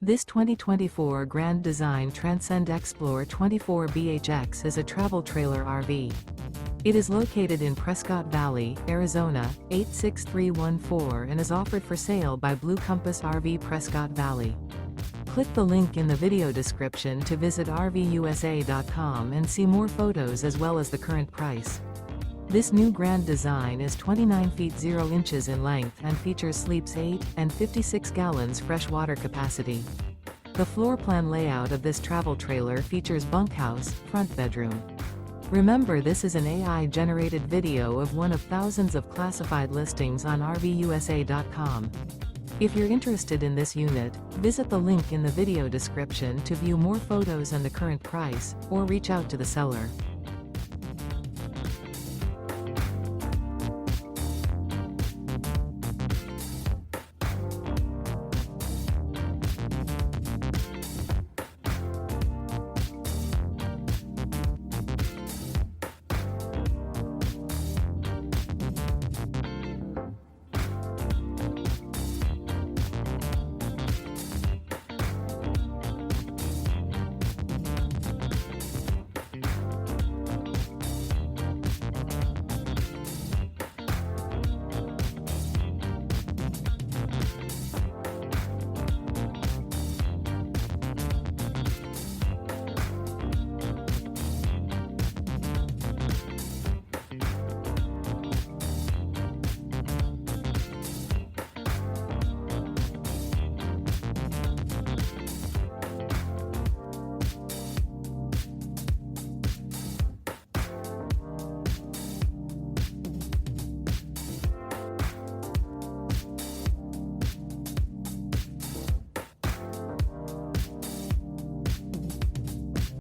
This 2024 Grand Design Transcend Xplor 24BHX is a travel trailer RV. It is located in Prescott Valley, Arizona, 86314 and is offered for sale by Blue Compass RV Prescott Valley. Click the link in the video description to visit RVUSA.com and see more photos as well as the current price. This new Grand Design is 29 feet 0 inches in length and features sleeps 8 and 56 gallons fresh water capacity. The floor plan layout of this travel trailer features bunkhouse, front bedroom. Remember, this is an AI-generated video of one of thousands of classified listings on RVUSA.com. If you're interested in this unit, visit the link in the video description to view more photos and the current price, or reach out to the seller.